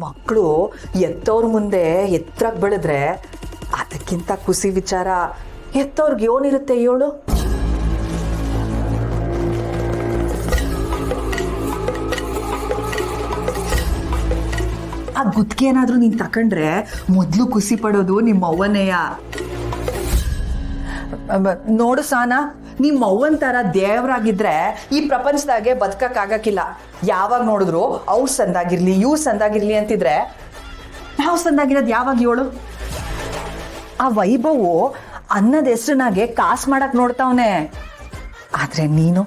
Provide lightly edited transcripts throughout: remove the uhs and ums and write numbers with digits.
ಮಕ್ಕಳು ಎತ್ತವ್ರ ಮುಂದೆ ಎತ್ತರಾಗಿ ಬೆಳೆದ್ರೆ ಅದಕ್ಕಿಂತ ಖುಷಿ ವಿಚಾರ ಎತ್ತವ್ರಿಗೆ ಏನಿರುತ್ತೆ ಹೇಳು. ಆ ಗುತ್ತಿಗೆ ಏನಾದ್ರೂ ನೀನ್ ತಕೊಂಡ್ರೆ ಮೊದ್ಲು ಖುಷಿ ಪಡೋದು ನಿಮ್ಮ ಅವ್ವನೆಯ. ನೋಡು ಸಾನ, ನಿಮ್ಮ ಅವ್ವನ್ ತರ ದೇವ್ರಾಗಿದ್ರೆ ಈ ಪ್ರಪಂಚದಾಗೆ ಬದುಕಕ್ಕಾಗಕ್ಕಿಲ್ಲ. ಯಾವಾಗ ನೋಡಿದ್ರು ಅವ್ರು ಸಂದಾಗಿರ್ಲಿ ಇವ್ರು ಸಂದಾಗಿರ್ಲಿ ಅಂತಿದ್ರೆ ನಾವು ಸಂದಾಗಿರೋದು ಯಾವಾಗ ಹೇಳು? ಆ ವೈಭವು ಅನ್ನದ ಹೆಸ್ರನಾಗೆ ಕಾಸು ಮಾಡಕ್ ನೋಡ್ತಾವನೆ, ಆದ್ರೆ ನೀನು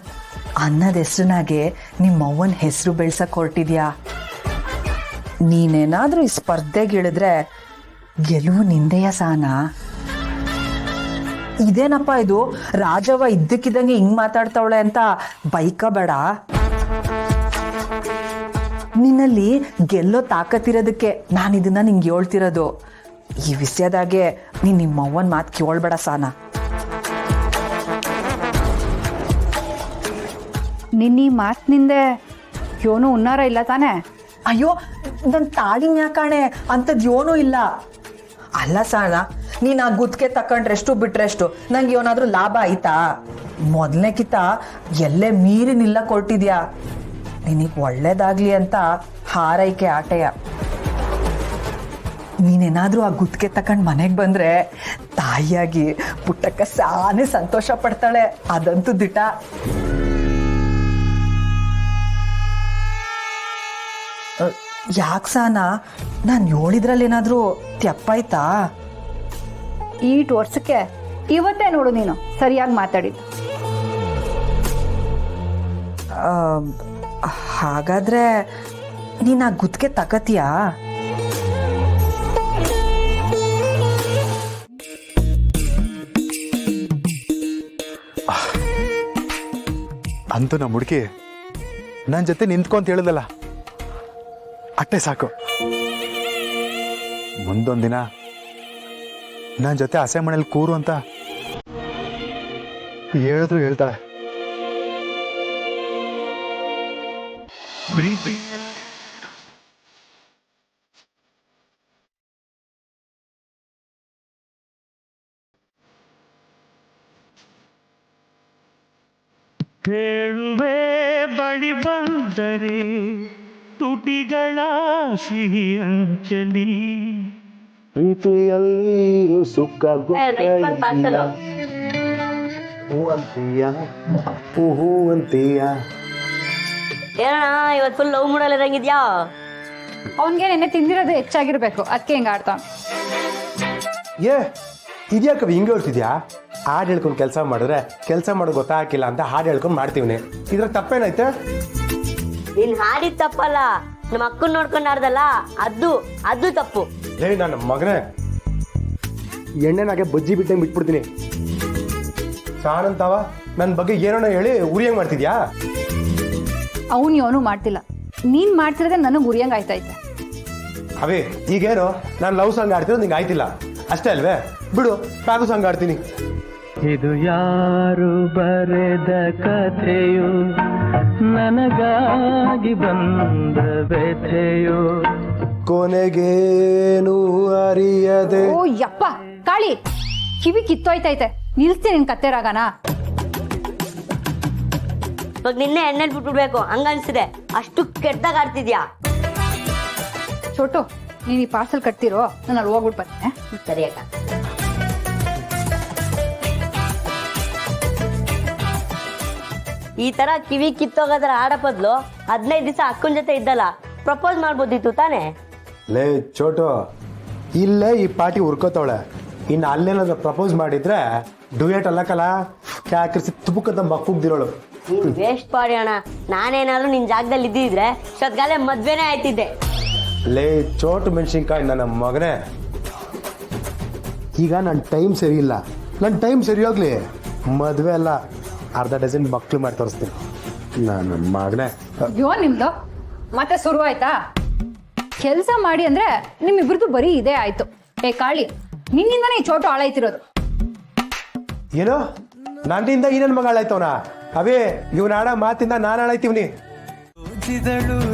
ಅನ್ನದ ಹೆಸ್ರನಾಗೆ ನಿಮ್ಮ ಅವ್ವನ ಹೆಸರು ಬೆಳ್ಸಕ್ ಹೊರಟಿದ್ಯಾ. ನೀನೇನಾದ್ರೂ ಈ ಸ್ಪರ್ಧೆಗೆ ಇಳಿದ್ರೆ ಗೆಲುವು ನಿಂದೆಯ ಸಾನ. ಇದೇನಪ್ಪ ಇದು, ರಾಜವ್ವ ಇದ್ದಕ್ಕಿದ್ದಂಗೆ ಹಿಂಗ್ ಮಾತಾಡ್ತಾವಳೆ ಅಂತ ಬೈಕಬೇಡ. ನಿನ್ನಲ್ಲಿ ಗೆಲ್ಲೋ ತಾಕತ್ತಿರೋದಕ್ಕೆ ನಾನು ಇದನ್ನ ನಿಂಗೆ ಹೇಳ್ತಿರೋದು. ಈ ವಿಷಯದಾಗೆ ನೀನ್ ನಿಮ್ಮವ್ವನ ಮಾತು ಕೇಳ್ಬೇಡ ಸಾನ. ನಿನ್ನ ಮಾತಿನಿಂದೆ ಯೋನು ಉನ್ನಾರ ಇಲ್ಲ ತಾನೆ? ಅಯ್ಯೋ, ನನ್ನ ತಾಳಿನ ಯಾಕಾಣೆ ಅಂಥದ್ದು ಏನೂ ಇಲ್ಲ. ಅಲ್ಲ ಸಾಣ, ನೀನು ಆ ಗುತ್ತಿಗೆ ತಕೊಂಡ್ರೆಷ್ಟು ಬಿಟ್ರೆಷ್ಟು ನಂಗೆ ಏನಾದ್ರೂ ಲಾಭ ಆಯ್ತಾ? ಮೊದಲನೇ ಕಿತ್ತ ಎಲ್ಲೇ ಮೀರಿ ನಿಲ್ಲ ಕೊಟ್ಟಿದ್ಯಾ. ನಿನಗೆ ಒಳ್ಳೇದಾಗ್ಲಿ ಅಂತ ಹಾರೈಕೆ ಆಟೆಯ. ನೀನೇನಾದ್ರೂ ಆ ಗುತ್ತಿಗೆ ತಕೊಂಡ್ ಮನೆಗೆ ಬಂದ್ರೆ ತಾಯಿಯಾಗಿ ಪುಟ್ಟಕ್ಕ ಸಾನೆ ಸಂತೋಷ ಪಡ್ತಾಳೆ, ಅದಂತೂ ದಿಟ. ಯಾಕೆ ಸಾನ, ನಾನು ಹೇಳಿದ್ರಲ್ಲಿ ಏನಾದ್ರೂ ತೆಪ್ಪಾಯ್ತಾ? ಈಟ್ ವರ್ಷಕ್ಕೆ ಇವತ್ತೇ ನೋಡು ನೀನು ಸರಿಯಾಗಿ ಮಾತಾಡಿದ್ದು. ಹಾಗಾದ್ರೆ ನೀನು ಆ ಗುತ್ತಿಗೆ ತಕತಿಯಾ? ಅಂತೂ ನಮ್ಮ ಹುಡುಗಿ ನನ್ನ ಜೊತೆ ನಿಂತ್ಕೊಂತ ಹೇಳಿದಲ್ಲ, ಅಟ್ಟೆ ಸಾಕು. ಮುಂದೊಂದಿನ ನನ್ನ ಜೊತೆ ಹಸೆ ಮನೇಲಿ ಕೂರು ಅಂತ ಹೇಳಿದ್ರು ಹೇಳ್ತಾಳೆ. ಹೇಳುವೆ ಬಳಿ ಬಂದರೆ ತುಟಿಗಳ ಸಿಹಿ ಅಂಚಲಿ ಪ್ರೀತಿಯಲ್ಲಿ ಸುಖ ಏನಣ್ಣ ಇವತ್ತು ಫುಲ್ ಲವ್ ಮೂಡಲ್ಲ ಇರಂಗಿದ್ಯಾ? ಅವನ್ಗೆ ನೆನ್ನೆ ತಿಂದಿರೋದು ಹೆಚ್ಚಾಗಿರ್ಬೇಕು, ಅದಕ್ಕೆ ಹಿಂಗ ಆಡ್ತಾವ. ಇದ್ಯಾಕವಿ ಹಿಂಗೆ ಹೇಳ್ತಿದ್ಯಾ? ಹಾಡು ಹೇಳ್ಕೊಂಡು ಕೆಲಸ ಮಾಡಿದ್ರೆ ಕೆಲಸ ಮಾಡೋದು ಗೊತ್ತಾಗಿಲ್ಲ ಅಂತ ಹಾಡು ಹೇಳ್ಕೊಂಡು ಮಾಡ್ತೀವಿ. ಇದ್ರ ತಪ್ಪೇನೈತೆ? ನೀನ್ ಹಾಡಿದ್ ತಪ್ಪಲ್ಲ, ನಮ್ಮ ಅಕ್ಕನ್ ನೋಡ್ಕೊಂಡು ಆಡ್ದಲ್ಲ ಅದು ತಪ್ಪು. ನನ್ನ ಮಗನೇ, ಎಣ್ಣೆನಾಗೆ ಬಜ್ಜಿ ಬಿಟ್ಟಂಗೆ ಬಿಟ್ಬಿಡ್ತೀನಿ. ಸಾನಂತಾವ ನನ್ನ ಬಗ್ಗೆ ಏನೋ ಹೇಳಿ ಉರಿಯಂಗ್ ಮಾಡ್ತಿದ್ಯಾ? ಅವನು ಯೋನು ಮಾಡ್ತಿಲ್ಲ, ನೀನ್ ಮಾಡ್ತಿರೋದೇ ನನಗೆ ಉರಿಯಂಗ್ ಆಯ್ತೈತೆ. ಅವೇ ಈಗೇನು ನಾನು ಲವ್ ಸಾಂಗ್ ಆಡ್ತಿರೋದು ನಿಂಗೆ ಆಯ್ತಿಲ್ಲ ಅಷ್ಟೇ ಅಲ್ವೇ? ಬಿಡು, ಪ್ಯಾಗು ಸಾಂಗ್ ಆಡ್ತೀನಿ. ಇದು ಯಾರು ಬರೆದ ಕಥೆಯು, ನನಗಾಗಿ ಬಂದ ವ್ಯಥೆಯು, ಕೊನೆಗೇನು ಅರಿಯದೆ. ಓ ಯಪ್ಪ ಕಾಳಿ, ಕಿವಿ ಕಿತ್ತೋಯ್ತೈತೆ, ನಿಲ್ಸ್ತೀನಿ ನಿನ್ ಕತ್ತೆ ರಾಗನ. ಇವಾಗ ನಿನ್ನೆ ಎಣ್ಣೆಲ್ ಬಿಟ್ಬಿಡ್ಬೇಕು ಹಂಗ ಅನ್ಸಿದೆ, ಅಷ್ಟು ಕೆಟ್ಟದಾಗ ಆಡ್ತಿದ್ಯಾ. ಚೋಟು, ನೀನ್ ಈ ಪಾರ್ಸಲ್ ಕಟ್ತಿರೋ, ನಾನು ಅಲ್ಲಿ ಹೋಗ್ಬಿಟ್ಟು ಬರ್ತೀನಿ. ಸರಿ ಅಕ್ಕ. ಈ ತರ ಕಿವಿ ಕಿತ್ತೋಗದ್ರ ಆಡೋ ಬದ್ಲು 15 ದಿವಸ ಅಕ್ಕನ ಜೊತೆ ಇದ್ದಲ್ಲ ಪ್ರಪೋಸ್ ಮಾಡ್ಬೋದಿತ್ತು ತಾನೆ? ಲೇ ಚೋಟು, ಇಲ್ಲೇ ಈ ಪಾರ್ಟಿ ಹುರ್ಕೋತಾವಳೆ. ಇನ್ನು ಅಲ್ಲೇನಾದ್ರು ಪ್ರಪೋಸ್ ಮಾಡಿದ್ರೆ ಡುಯೆಟ್ ಅಲ್ಲಕಲ್ಲ, ಕ್ಯಾಕರಿಸಿ ತುಪ್ಪಕ್ಕಂತ ಮಕ್ಕುಗ್ದಿರೋಳು. ನೀನ್ ವೇಸ್ಟ್ ಪಾಡಿ ಅಣ್ಣ. ನಾನೇನಾದ್ರೂ ನಿನ್ ಜಾಗದಲ್ಲಿ ಇದ್ದಿದ್ರೆ ಸದ್ಗಾಲೆ ಮದ್ವೆನೇ ಆಯ್ತಿದ್ದೆ. ಲೇ ಚೋಟು ಮೆಣಸಿನ್ಕಾಯಿ ನನ್ನ ಮಗನೇ, ಈಗ ನನ್ನ ಟೈಮ್ ಸರಿ ಇಲ್ಲ. ನನ್ನ ಟೈಮ್ ಸರಿ ಹೋಗ್ಲಿ, ಮದುವೆ ಅಲ್ಲ ಅರ್ಧ ಡಜನ್ ಮಕ್ಳು ಮಾಡಿ ತೋರಿಸ್ತೀನಿ ನನ್ನ ಮಗನೇ. ಅಯ್ಯೋ ನಿಮ್ದು ಮತ್ತೆ ಶುರು ಆಯ್ತಾ? ಕೆಲಸ ಮಾಡಿ ಅಂದ್ರೆ ನಿಮ್ಮಿಬ್ರದ್ದು ಬರೀ ಇದೇ ಆಯ್ತು. ಏ ಕಾಳಿ, ನಿನ್ನಿಂದನೇ ಈ ಚೋಟು ಹಾಳಾಯ್ತಿರೋದು. ಏನೋ ನನ್ನಿಂದ ಈ ನನ್ನ ಮಗ ಹಾಳಾಯ್ತವನ? ಅವೇ ಇವನ ಆಡ ಮಾತಿಂದ ನಾನು ಹಾಳಾಯ್ತೀವ್ನಿ.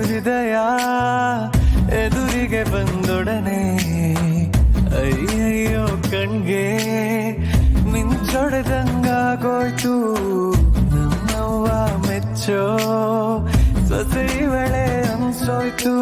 ಹೃದಯ ಎದುರಿಗೆ ಬಂದೊಡನೆ ಅಯ್ಯಯ್ಯೋ ಕಣ್ಗೆ ಮಿಂಚೊಡೆದಂಗಾಗೋಯ್ತು ನಮ್ಮವ್ವ ಮೆಚ್ಚೋ ಸೊಸೆ ವೇಳೆ ಅನ್ಸೋಯ್ತು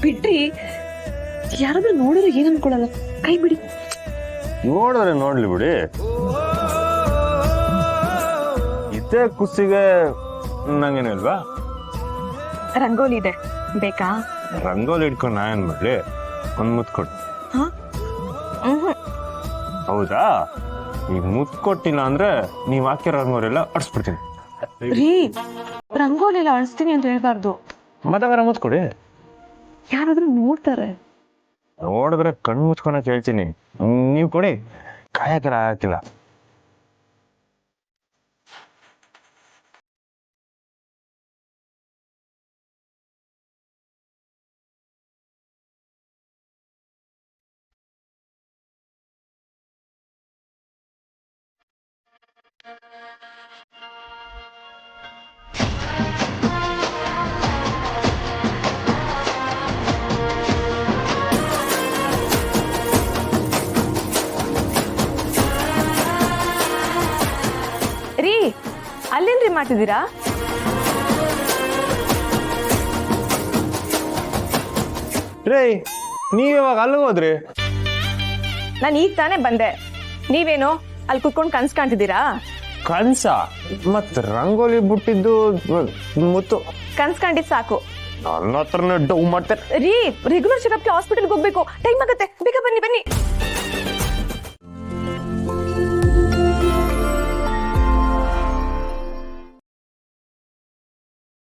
ಬಿಡ್ರಿ, ಯಾರಾದ್ರೂ ನೋಡಿದ್ರೆ ಏನ್ ಅನ್ಕೊಳಲ್ಲ, ಕೈ ಬಿಡಿ. ನೋಡಿದ್ರೆ ನೋಡ್ಲಿ ಬಿಡಿ. ಇದೇ ಕುಸ್ಸಿಗೆ ನಂಗೇನಿಲ್ವಾ? ರಂಗೋಲಿ ಇದೆ, ಬೇಕಾ? ರಂಗೋಲಿ ಇಟ್ಕೊಂಡು ನಾ ಏನ್ ಮಾಡ್ಲಿ? ಒಂದ್ ಮುತ್ ಕೊಡು. ಹೌದಾ? ಈಗ ಮುತ್ ಕೊಟ್ಟಿಲ್ಲ ಅಂದ್ರೆ ನೀವ್ ಹಾಕಿರೋ ರಂಗೋಲೆಲ್ಲ ಅಡ್ಸ್ಬಿಡ್ತೀನಿ. ರೀ, ರಂಗೋಲಿ ಎಲ್ಲ ಅಳಿಸ್ತೀನಿ ಅಂತ ಹೇಳ್ಬಾರ್ದು. ಮತ್ತಂಗಾರ ಮುತ್ ಕೊಡಿ. ಯಾರಾದ್ರೂ ನೋಡ್ತಾರೆ. ನೋಡಿದ್ರೆ ಕಣ್ಣು ಮುಚ್ಕೊಳಕ್ ಹೇಳ್ತೀನಿ, ನೀವ್ ಕೊಡಿ. ಕಾಯಕರ ಆಗತ್ತಿಲ್ಲ. ರೀ, ಅಲ್ಲೇನ್ರಿ ಮಾಡ್ತಿದ್ದೀರಾ? ರೇ, ನೀವ್ ಯಾವಾಗ ಅಲ್ಲಿಗೆ ಹೋದ್ರಿ? ನಾನು ಈಗ ತಾನೇ ಬಂದೆ. ನೀವೇನು ಅಲ್ಲಿ ಕುತ್ಕೊಂಡು ಕನ್ಸ್ ಕಾಣ್ತಿದ್ದೀರಾ? ಕನ್ಸ ಮತ್ ರಂಗೋಲಿ ಬಿಟ್ಟಿದ್ದು ಮುತ್ತು ಕನ್ಸ್ ಕಂಡಿದ್ ಸಾಕು. ನನ್ನ ಹತ್ರನೇ ಡೌ ಮಾಡ್ತಾರೆ. ರೀ, ರೆಗ್ಯುಲರ್ ಚೆಕಪ್ಗೆ ಹಾಸ್ಪಿಟಲ್ಗೆ ಹೋಗ್ಬೇಕು, ಟೈಮ್ ಆಗತ್ತೆ, ಬೇಗ ಬನ್ನಿ ಬನ್ನಿ.